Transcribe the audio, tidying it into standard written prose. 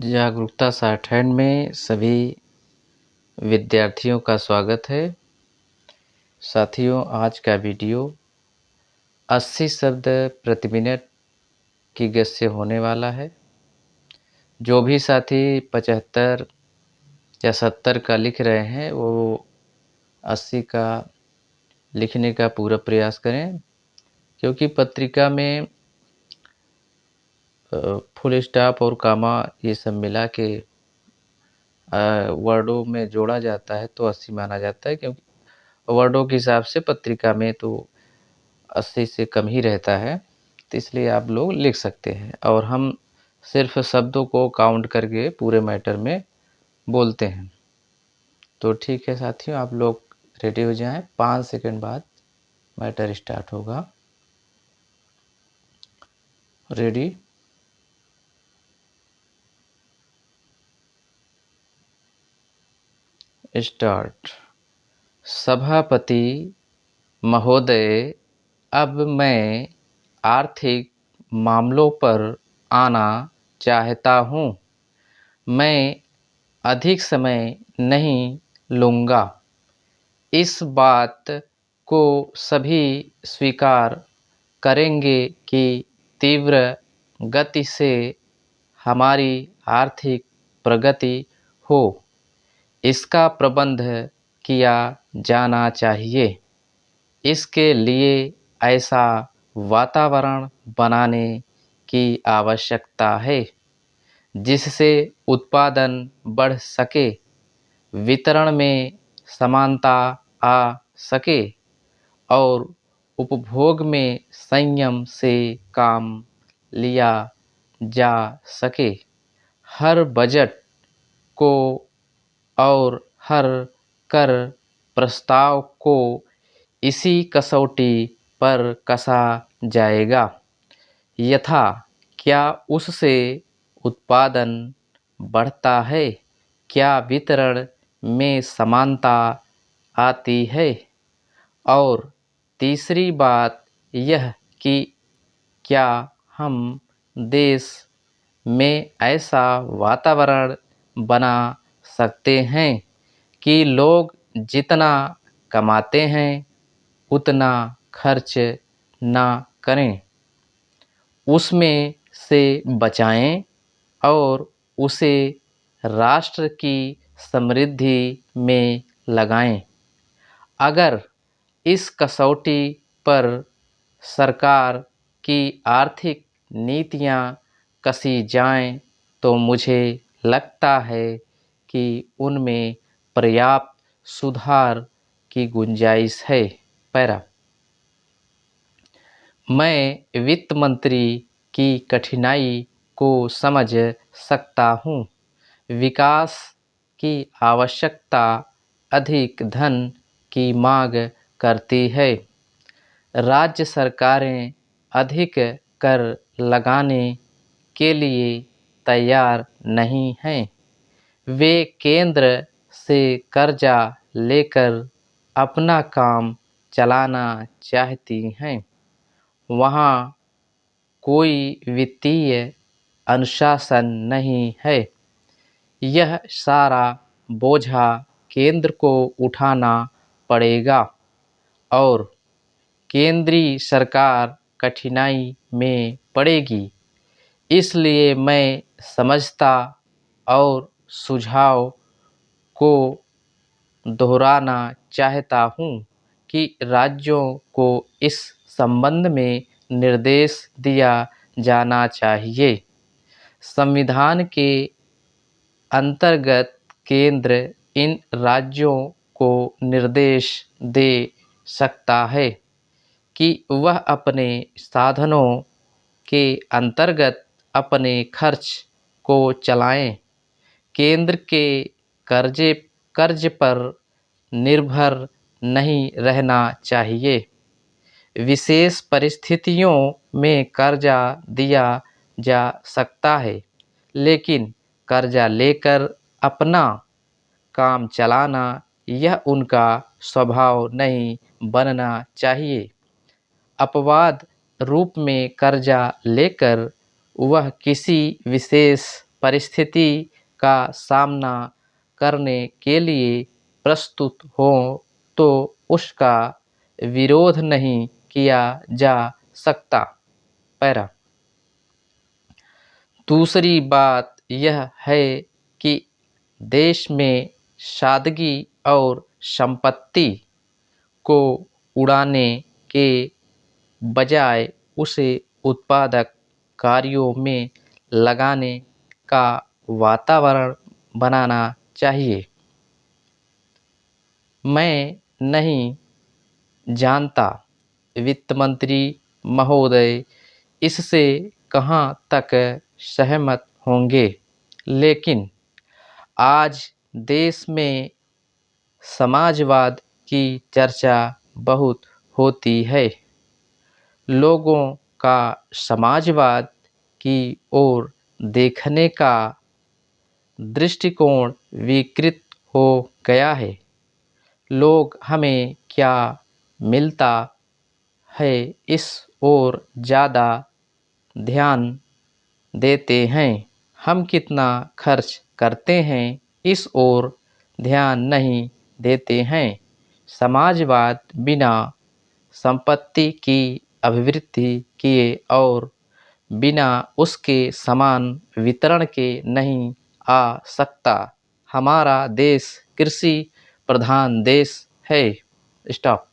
जागरूकता 60 में सभी विद्यार्थियों का स्वागत है। साथियों, आज का वीडियो 80 शब्द प्रति मिनट की गति से होने वाला है। जो भी साथी 75 या 70 का लिख रहे हैं वो 80 का लिखने का पूरा प्रयास करें, क्योंकि पत्रिका में फुल स्टॉप और कामा ये सब मिला के वर्डों में जोड़ा जाता है तो 80 माना जाता है, क्योंकि वर्डों के हिसाब से पत्रिका में तो 80 से कम ही रहता है। तो इसलिए आप लोग लिख सकते हैं और हम सिर्फ शब्दों को काउंट करके पूरे मैटर में बोलते हैं। तो ठीक है साथियों, आप लोग रेडी हो जाएं। 5 सेकंड बाद मैटर स्टार्ट होगा। Ready, start. सभापति महोदय, अब मैं आर्थिक मामलों पर आना चाहता हूँ। मैं अधिक समय नहीं लूँगा। इस बात को सभी स्वीकार करेंगे कि तीव्र गति से हमारी आर्थिक प्रगति हो, इसका प्रबंध किया जाना चाहिए। इसके लिए ऐसा वातावरण बनाने की आवश्यकता है जिससे उत्पादन बढ़ सके, वितरण में समानता आ सके और उपभोग में संयम से काम लिया जा सके। हर बजट को और हर कर प्रस्ताव को इसी कसौटी पर कसा जाएगा, यथा क्या उससे उत्पादन बढ़ता है, क्या वितरण में समानता आती है, और तीसरी बात यह कि क्या हम देश में ऐसा वातावरण बना सकते हैं कि लोग जितना कमाते हैं उतना खर्च ना करें, उसमें से बचाएं और उसे राष्ट्र की समृद्धि में लगाएं। अगर इस कसौटी पर सरकार की आर्थिक नीतियां कसी जाएं तो मुझे लगता है कि उनमें पर्याप्त सुधार की गुंजाइश है। पैरा, मैं वित्त मंत्री की कठिनाई को समझ सकता हूँ। विकास की आवश्यकता अधिक धन की मांग करती है। राज्य सरकारें अधिक कर लगाने के लिए तैयार नहीं हैं। वे केंद्र से कर्जा लेकर अपना काम चलाना चाहती हैं। वहाँ कोई वित्तीय अनुशासन नहीं है। यह सारा बोझा केंद्र को उठाना पड़ेगा और केंद्रीय सरकार कठिनाई में पड़ेगी। इसलिए मैं समझता और सुझाव को दोहराना चाहता हूँ कि राज्यों को इस संबंध में निर्देश दिया जाना चाहिए। संविधान के अंतर्गत केंद्र इन राज्यों को निर्देश दे सकता है कि वह अपने साधनों के अंतर्गत अपने खर्च को चलाएं। केंद्र के कर्ज पर निर्भर नहीं रहना चाहिए। विशेष परिस्थितियों में कर्जा दिया जा सकता है, लेकिन कर्जा लेकर अपना काम चलाना यह उनका स्वभाव नहीं बनना चाहिए। अपवाद रूप में कर्जा लेकर वह किसी विशेष परिस्थिति का सामना करने के लिए प्रस्तुत हो तो उसका विरोध नहीं किया जा सकता। पैरा। दूसरी बात यह है कि देश में सादगी और संपत्ति को उड़ाने के बजाय उसे उत्पादक कार्यों में लगाने का वातावरण बनाना चाहिए। मैं नहीं जानता वित्त मंत्री महोदय इससे कहाँ तक सहमत होंगे, लेकिन आज देश में समाजवाद की चर्चा बहुत होती है। लोगों का समाजवाद की ओर देखने का दृष्टिकोण विकृत हो गया है। लोग हमें क्या मिलता है इस ओर ज़्यादा ध्यान देते हैं, हम कितना खर्च करते हैं इस ओर ध्यान नहीं देते हैं। समाजवाद बिना संपत्ति की अभिवृद्धि किए और बिना उसके समान वितरण के नहीं आ सकता। हमारा देश कृषि प्रधान देश है। स्टॉप।